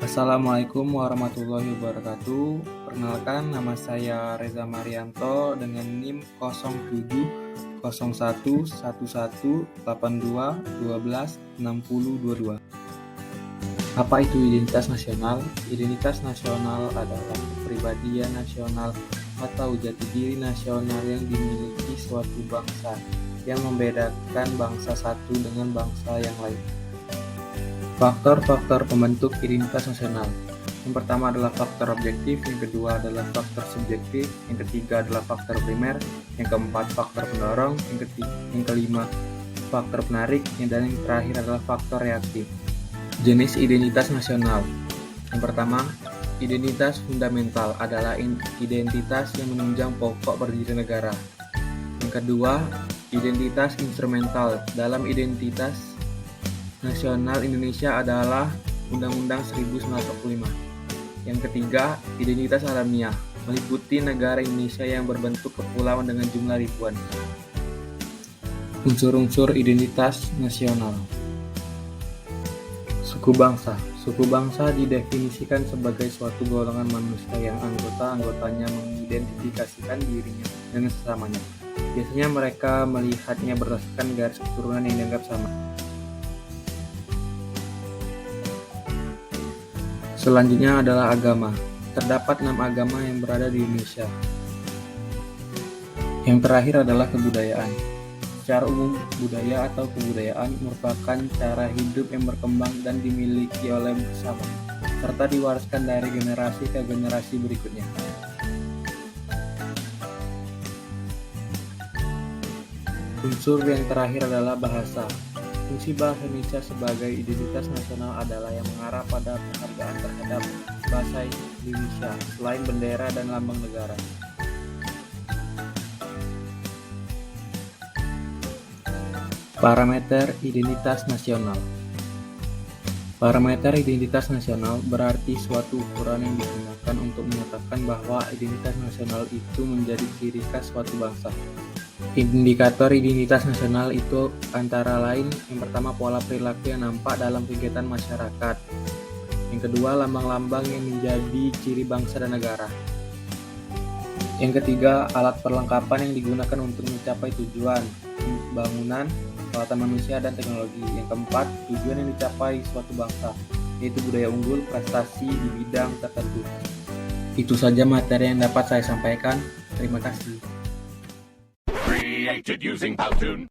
Assalamualaikum warahmatullahi wabarakatuh. Perkenalkan, nama saya Reza Marianto dengan NIM 07111182126022. Apa itu identitas nasional? Identitas nasional adalah kepribadian nasional atau jati diri nasional yang dimiliki suatu bangsa, yang membedakan bangsa satu dengan bangsa yang lain. Faktor-faktor pembentuk identitas nasional. Yang pertama adalah faktor objektif, yang kedua adalah faktor subjektif, yang ketiga adalah faktor primer, yang keempat faktor pendorong, yang kelima faktor penarik, dan yang terakhir adalah faktor reaktif. Jenis identitas nasional. Yang pertama, identitas fundamental adalah identitas yang menunjang pokok berdiri negara. Yang kedua, identitas instrumental. Dalam identitas nasional Indonesia adalah Undang-Undang 1945. Yang ketiga, identitas alamiah, meliputi negara Indonesia yang berbentuk kepulauan dengan jumlah ribuan. Unsur-unsur identitas nasional. Suku bangsa. Suku bangsa didefinisikan sebagai suatu golongan manusia yang anggotanya mengidentifikasikan dirinya dengan sesamanya. Biasanya mereka melihatnya berdasarkan garis keturunan yang dianggap sama. Selanjutnya adalah agama. Terdapat 6 agama yang berada di Indonesia. Yang terakhir adalah kebudayaan. Secara umum, budaya atau kebudayaan merupakan cara hidup yang berkembang dan dimiliki oleh bersama, serta diwariskan dari generasi ke generasi berikutnya. Unsur yang terakhir adalah bahasa. Fungsi bahasa Indonesia sebagai identitas nasional adalah yang mengarah pada penghargaan terhadap bahasa Indonesia selain bendera dan lambang negara. Parameter identitas nasional. Parameter identitas nasional berarti suatu ukuran yang digunakan untuk menyatakan bahwa identitas nasional itu menjadi ciri khas suatu bangsa. Indikator identitas nasional itu antara lain, yang pertama pola perilaku yang nampak dalam kegiatan masyarakat. Yang kedua, lambang-lambang yang menjadi ciri bangsa dan negara. Yang ketiga, alat perlengkapan yang digunakan untuk mencapai tujuan bangunan, peralatan manusia, dan teknologi. Yang keempat, tujuan yang dicapai suatu bangsa, yaitu budaya unggul, prestasi di bidang tertentu. Itu saja materi yang dapat saya sampaikan. Terima kasih. Created using Powtoon.